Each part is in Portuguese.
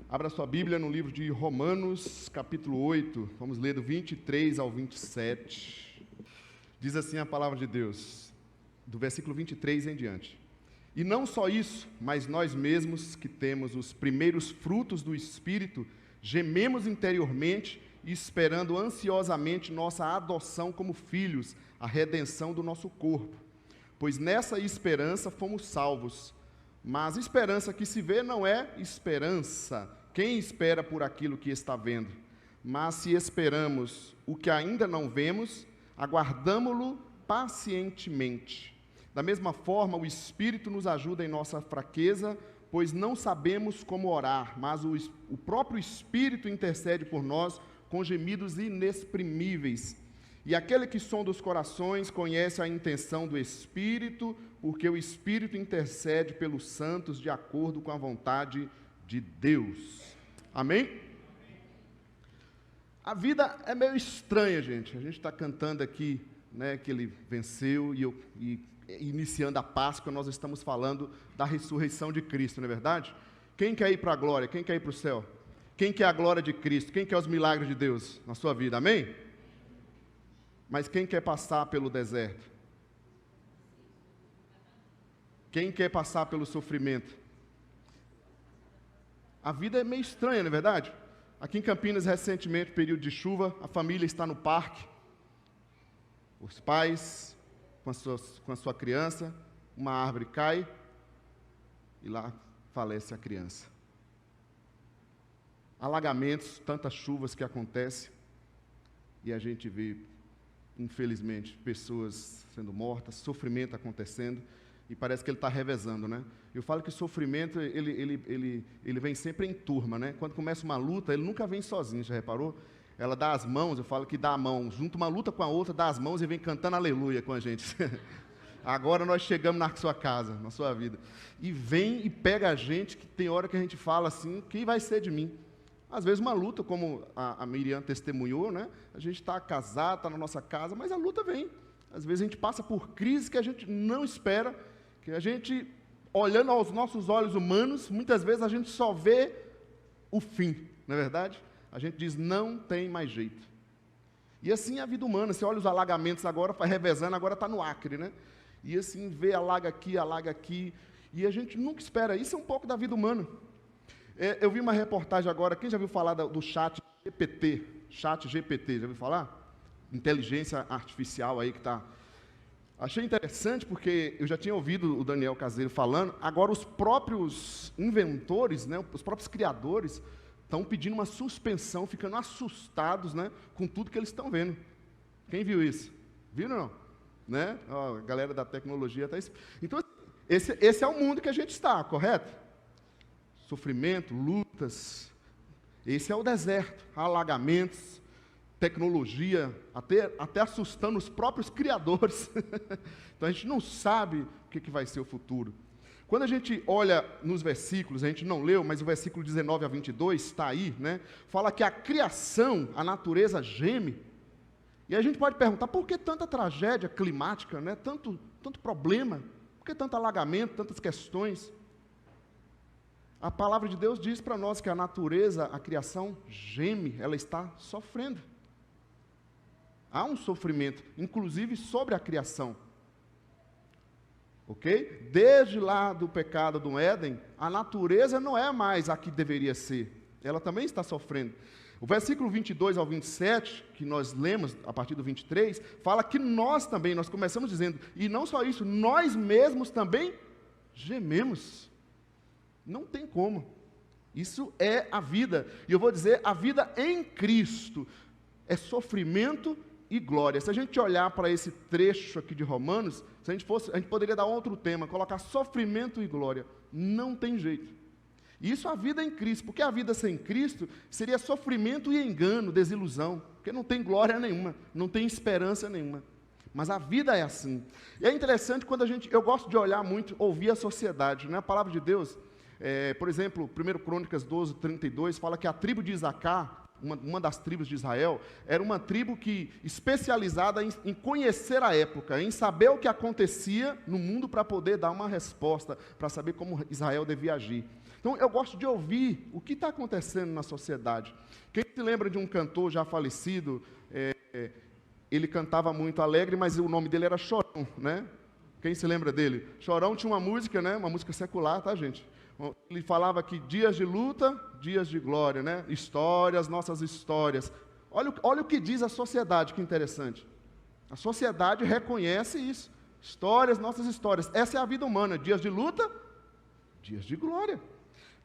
Abra sua Bíblia no livro de Romanos, capítulo 8. Vamos ler do 23 ao 27. Diz assim a palavra de Deus, do versículo 23 em diante. E não só isso, mas nós mesmos que temos os primeiros frutos do Espírito, gememos interiormente e esperando ansiosamente nossa adoção como filhos, a redenção do nosso corpo. Pois nessa esperança fomos salvos. Mas esperança que se vê não é esperança. Quem espera por aquilo que está vendo? Mas se esperamos o que ainda não vemos, aguardamo-lo pacientemente. Da mesma forma, o Espírito nos ajuda em nossa fraqueza, pois não sabemos como orar, mas o próprio Espírito intercede por nós com gemidos inexprimíveis. E aquele que sonda os corações conhece a intenção do Espírito, porque o Espírito intercede pelos santos de acordo com a vontade de Deus. Amém? A vida é meio estranha, gente. A gente está cantando aqui, né, que ele venceu e iniciando a Páscoa, nós estamos falando da ressurreição de Cristo, não é verdade? Quem quer ir para a glória? Quem quer ir para o céu? Quem quer a glória de Cristo? Quem quer os milagres de Deus na sua vida? Amém? Mas quem quer passar pelo deserto? Quem quer passar pelo sofrimento? A vida é meio estranha, não é verdade? Aqui em Campinas, recentemente, período de chuva, a família está no parque, os pais com a sua criança, uma árvore cai e lá falece a criança. Alagamentos, tantas chuvas que acontecem e a gente vê, infelizmente, pessoas sendo mortas, sofrimento acontecendo, e parece que ele está revezando, né? Eu falo que o sofrimento, ele vem sempre em turma, né? Quando começa uma luta, ele nunca vem sozinho, já reparou? Ela dá as mãos, eu falo que dá a mão, junta uma luta com a outra, dá as mãos e vem cantando aleluia com a gente. Agora nós chegamos na sua casa, na sua vida. E vem e pega a gente, que tem hora que a gente fala assim, quem vai ser de mim? Às vezes uma luta, como a Miriam testemunhou, né? A gente está casado, está na nossa casa, mas a luta vem. Às vezes a gente passa por crises que a gente não espera, que a gente, olhando aos nossos olhos humanos, muitas vezes a gente só vê o fim, não é verdade? A gente diz, não tem mais jeito. E assim é a vida humana, você olha os alagamentos agora, vai revezando, agora está no Acre, né? E assim, vê alaga aqui, e a gente nunca espera. Isso é um pouco da vida humana. Eu vi uma reportagem agora, quem já viu falar do chat GPT? Chat GPT, já viu falar? Inteligência artificial aí que está... Achei interessante porque eu já tinha ouvido o Daniel Caseiro falando, agora os próprios inventores, né, os próprios criadores, estão pedindo uma suspensão, ficando assustados, né, com tudo que eles estão vendo. Quem viu isso? Viram ou não? Né? Ó, a galera da tecnologia está... Então, esse é o mundo que a gente está, correto? Sofrimento, lutas, esse é o deserto, alagamentos, tecnologia, até assustando os próprios criadores. Então a gente não sabe o que vai ser o futuro. Quando a gente olha nos versículos, a gente não leu, mas o versículo 19 a 22 está aí, né? Fala que a criação, a natureza geme. E a gente pode perguntar, por que tanta tragédia climática, né? Tanto problema, por que tanto alagamento, tantas questões? A palavra de Deus diz para nós que a natureza, a criação, geme, ela está sofrendo. Há um sofrimento, inclusive sobre a criação. Ok? Desde lá do pecado do Éden, a natureza não é mais a que deveria ser. Ela também está sofrendo. O versículo 22 ao 27, que nós lemos a partir do 23, fala que nós também, nós começamos dizendo, e não só isso, nós mesmos também gememos. Não tem como. Isso é a vida. E eu vou dizer, a vida em Cristo é sofrimento e glória. Se a gente olhar para esse trecho aqui de Romanos, se a gente poderia dar outro tema, colocar sofrimento e glória. Não tem jeito. Isso é a vida em Cristo, porque a vida sem Cristo seria sofrimento e engano, desilusão, porque não tem glória nenhuma, não tem esperança nenhuma. Mas a vida é assim. E é interessante quando eu gosto de olhar muito, ouvir a sociedade, né? A palavra de Deus, por exemplo, 1 Crônicas 12, 32, fala que a tribo de Isacar, uma das tribos de Israel, era uma tribo que especializada em conhecer a época, em saber o que acontecia no mundo para poder dar uma resposta, para saber como Israel devia agir. Então eu gosto de ouvir o que está acontecendo na sociedade. Quem se lembra de um cantor já falecido, ele cantava muito alegre, mas o nome dele era Chorão, né? Quem se lembra dele? Chorão tinha uma música, né? Uma música secular, tá, gente? Ele falava que dias de luta, dias de glória, né? Histórias, nossas histórias. Olha o que diz a sociedade, que interessante. A sociedade reconhece isso. Histórias, nossas histórias. Essa é a vida humana. Dias de luta, dias de glória.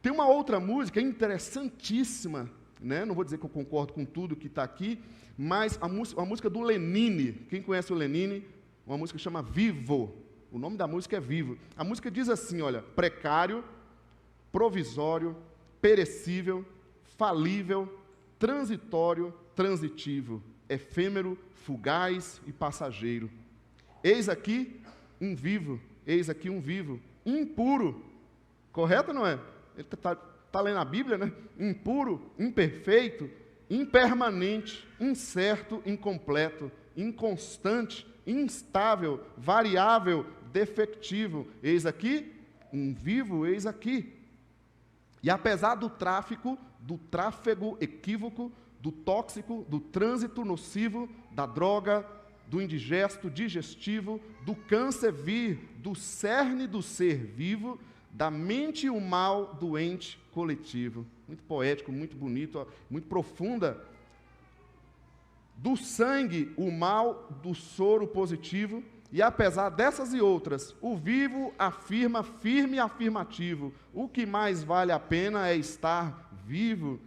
Tem uma outra música interessantíssima, né? Não vou dizer que eu concordo com tudo que está aqui, mas a música do Lenine. Quem conhece o Lenine? Uma música que chama Vivo. O nome da música é Vivo. A música diz assim, olha, precário, provisório, perecível, falível, transitório, transitivo, efêmero, fugaz e passageiro. Eis aqui um vivo, impuro. Correto ou não é? Ele está lendo a Bíblia, né? Impuro, imperfeito, impermanente, incerto, incompleto, inconstante, instável, variável, defectivo. Eis aqui um vivo, eis aqui. E apesar do tráfego equívoco, do tóxico, do trânsito nocivo, da droga, do indigesto, digestivo, do câncer vir, do cerne do ser vivo, da mente e o mal doente coletivo. Muito poético, muito bonito, ó, muito profunda. Do sangue, o mal, do soro positivo, e apesar dessas e outras, o vivo afirma firme e afirmativo. O que mais vale a pena é estar vivo,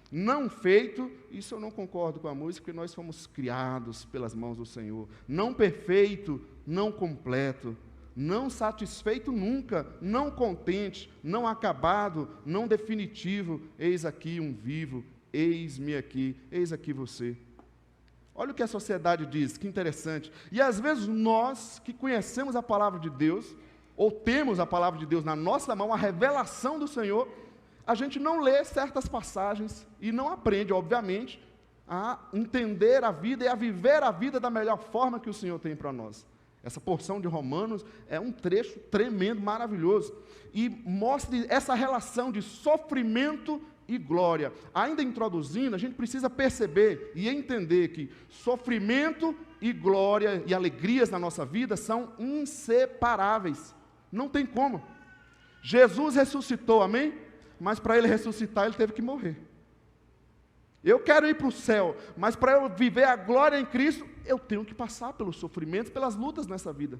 Não feito, isso eu não concordo com a música, porque nós fomos criados pelas mãos do Senhor. Não perfeito, não completo, não satisfeito nunca, não contente, não acabado, não definitivo. Eis aqui um vivo, eis-me aqui, eis aqui você. Olha o que a sociedade diz, que interessante. E às vezes nós, que conhecemos a palavra de Deus, ou temos a palavra de Deus na nossa mão, a revelação do Senhor, a gente não lê certas passagens e não aprende, obviamente, a entender a vida e a viver a vida da melhor forma que o Senhor tem para nós. Essa porção de Romanos é um trecho tremendo, maravilhoso, e mostra essa relação de sofrimento e glória. Ainda introduzindo, a gente precisa perceber e entender que sofrimento e glória e alegrias na nossa vida são inseparáveis. Não tem como. Jesus ressuscitou, amém? Mas para ele ressuscitar, ele teve que morrer. Eu quero ir para o céu, mas para eu viver a glória em Cristo, eu tenho que passar pelos sofrimentos, pelas lutas nessa vida.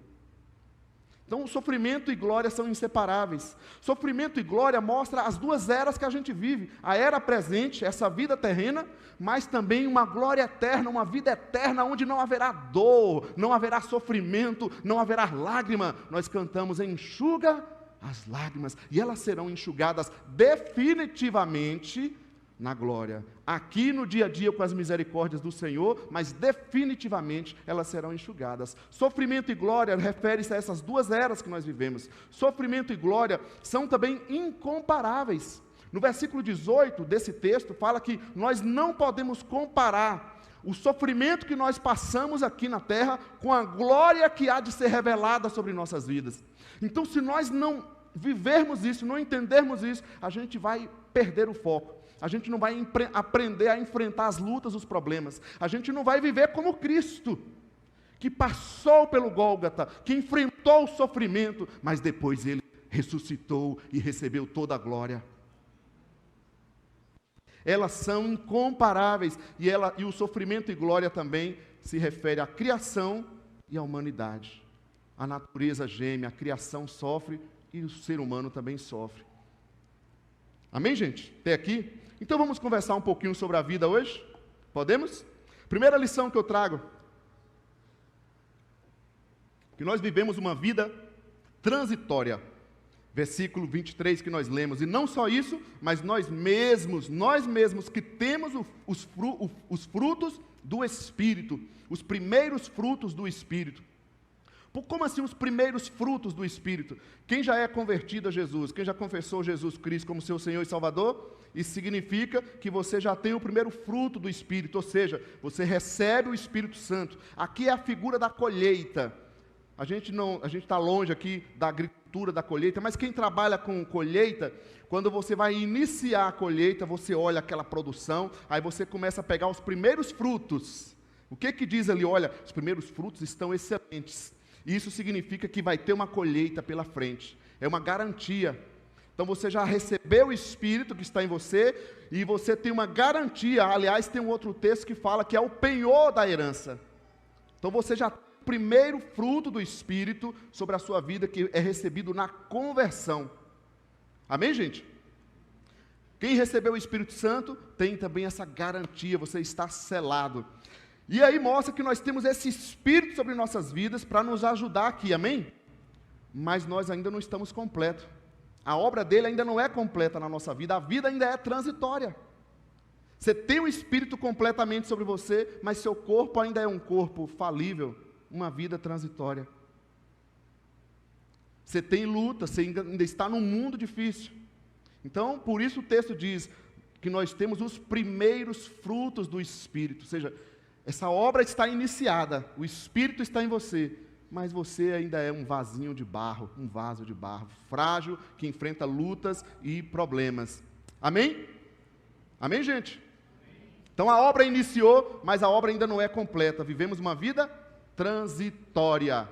Então, o sofrimento e glória são inseparáveis. Sofrimento e glória mostra as duas eras que a gente vive. A era presente, essa vida terrena, mas também uma glória eterna, uma vida eterna, onde não haverá dor, não haverá sofrimento, não haverá lágrima. Nós cantamos, enxuga as lágrimas, e elas serão enxugadas definitivamente na glória. Aqui no dia a dia com as misericórdias do Senhor, mas definitivamente elas serão enxugadas. Sofrimento e glória refere-se a essas duas eras que nós vivemos. Sofrimento e glória são também incomparáveis. No versículo 18 desse texto fala que nós não podemos comparar o sofrimento que nós passamos aqui na terra com a glória que há de ser revelada sobre nossas vidas. Então, se nós não vivermos isso, não entendermos isso, a gente vai perder o foco. A gente não vai aprender a enfrentar as lutas, os problemas. A gente não vai viver como Cristo, que passou pelo Gólgota, que enfrentou o sofrimento, mas depois ele ressuscitou e recebeu toda a glória. Elas são incomparáveis, e o sofrimento e glória também se refere à criação e à humanidade. A natureza geme, a criação sofre e o ser humano também sofre. Amém, gente? Até aqui? Então vamos conversar um pouquinho sobre a vida hoje? Podemos? Primeira lição que eu trago: que nós vivemos uma vida transitória. Versículo 23 que nós lemos. E não só isso, mas nós mesmos que temos os frutos do Espírito, os primeiros frutos do Espírito. Como assim os primeiros frutos do Espírito? Quem já é convertido a Jesus, quem já confessou Jesus Cristo como seu Senhor e Salvador, isso significa que você já tem o primeiro fruto do Espírito, ou seja, você recebe o Espírito Santo. Aqui é a figura da colheita. A gente está longe aqui da agricultura, da colheita, mas quem trabalha com colheita, quando você vai iniciar a colheita, você olha aquela produção, aí você começa a pegar os primeiros frutos. O que diz ali? Olha, os primeiros frutos estão excelentes. Isso significa que vai ter uma colheita pela frente. É uma garantia. Então você já recebeu o Espírito que está em você, e você tem uma garantia. Aliás, tem um outro texto que fala que é o penhor da herança. Então você já tem o primeiro fruto do Espírito sobre a sua vida, que é recebido na conversão. Amém, gente? Quem recebeu o Espírito Santo tem também essa garantia, você está selado. E aí mostra que nós temos esse Espírito sobre nossas vidas para nos ajudar aqui, amém? Mas nós ainda não estamos completos. A obra dele ainda não é completa na nossa vida, a vida ainda é transitória. Você tem o Espírito completamente sobre você, mas seu corpo ainda é um corpo falível, uma vida transitória. Você tem luta, você ainda está num mundo difícil. Então, por isso o texto diz que nós temos os primeiros frutos do Espírito, ou seja, essa obra está iniciada, o Espírito está em você, mas você ainda é um vasinho de barro, um vaso de barro, frágil, que enfrenta lutas e problemas. Amém? Amém, gente? Então a obra iniciou, mas a obra ainda não é completa. Vivemos uma vida transitória.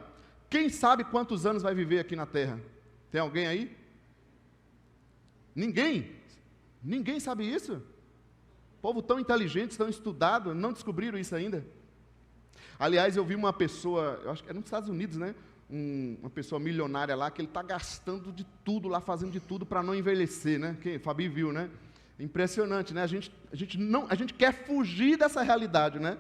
Quem sabe quantos anos vai viver aqui na Terra? Tem alguém aí? Ninguém? Ninguém sabe isso? Povo tão inteligente, tão estudado, não descobriram isso ainda. Aliás, eu vi uma pessoa, eu acho que é nos Estados Unidos, né? Uma pessoa milionária lá, que ele está gastando de tudo lá, fazendo de tudo para não envelhecer, né? Quem? Fabi viu, né? Impressionante, né? A gente quer fugir dessa realidade, né?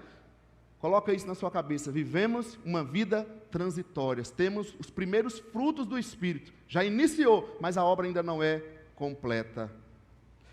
Coloca isso na sua cabeça. Vivemos uma vida transitória. Temos os primeiros frutos do Espírito. Já iniciou, mas a obra ainda não é completa.